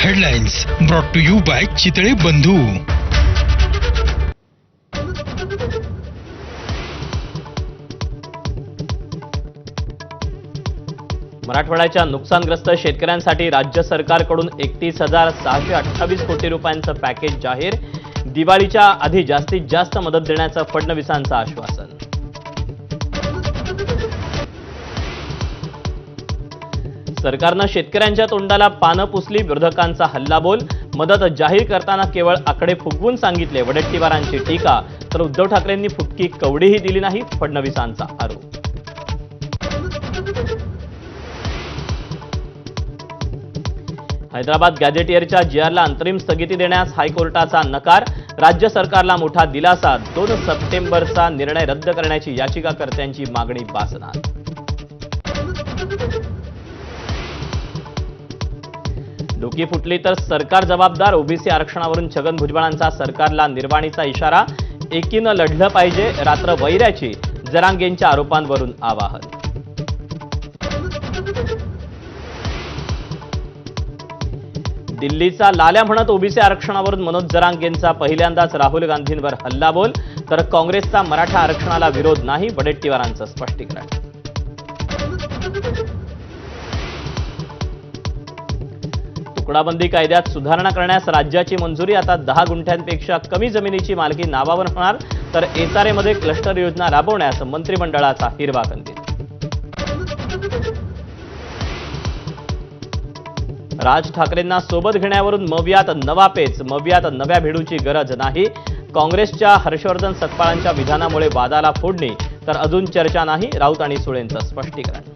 Headlines brought to you by Chitale Bandhu. मराठवाड्याच्या नुकसानग्रस्त शेतकऱ्यांसाठी राज्य सरकारकडून 31,628 कोटी रुपयांचं पॅकेज जाहीर. दिवाळीच्या आधी जास्तीत जास्त मदत देण्याचं फडणवीसांचं आश्वासन. सरकारनं शेतकऱ्यांच्या तोंडाला पानं पुसली. विरोधकांचा हल्लाबोल. मदत जाहीर करताना केवळ आकडे फुगवून सांगितले. वडेट्टीवारांची टीका. तर उद्धव ठाकरेंनी फुटकी कवडीही दिली नाही. फडणवीसांचा आरोप. हैदराबाद गॅझेटियरच्या जीआरला अंतरिम स्थगिती देण्यास हायकोर्टाचा नकार. राज्य सरकारला मोठा दिलासा. 2 सप्टेंबरचा निर्णय रद्द करण्याची याचिकाकर्त्यांची मागणी बासनात. डोकी फुटली तर सरकार जबाबदार. ओबीसी आरक्षणावरून छगन भुजबळांचा सरकारला निर्वाणीचा इशारा. एकीनं लढलं पाहिजे. रात्र वैऱ्याची. जरांगेंच्या आरोपांवरून आवाहन. दिल्लीचा लाल्या म्हणत ओबीसी आरक्षणावरून मनोज जरांगेंचा पहिल्यांदाच राहुल गांधींवर हल्लाबोल. तर काँग्रेसचा मराठा आरक्षणाला विरोध नाही. वडेट्टीवारांचं स्पष्टीकरण. तुकडाबंदी कायद्यात सुधारणा करण्यास राज्याची मंजुरी. आता 10 गुंठ्यांपेक्षा कमी जमिनीची मालकी नावावर होणार. तर एसआरएमध्ये क्लस्टर योजना राबवण्यास मंत्रिमंडळाचा हिरवा कंदील. राज ठाकरेंना सोबत घेण्यावरून मवियात नवा पेच. मवियात नव्या भिडूची गरज नाही. काँग्रेसच्या हर्षवर्धन सकपाळांच्या विधानामुळे वादाला फोडणी. तर अजून चर्चा नाही. राऊत आणि सुळेंचं स्पष्टीकरण.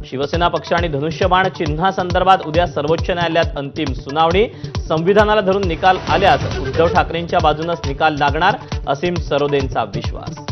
शिवसेना पक्ष आणि धनुष्यबाण चिन्हासंदर्भात उद्या सर्वोच्च न्यायालयात अंतिम सुनावणी. संविधानाला धरून निकाल आल्यास उद्धव ठाकरेंच्या बाजूनच निकाल लागणार. असीम सरोदेंचा विश्वास.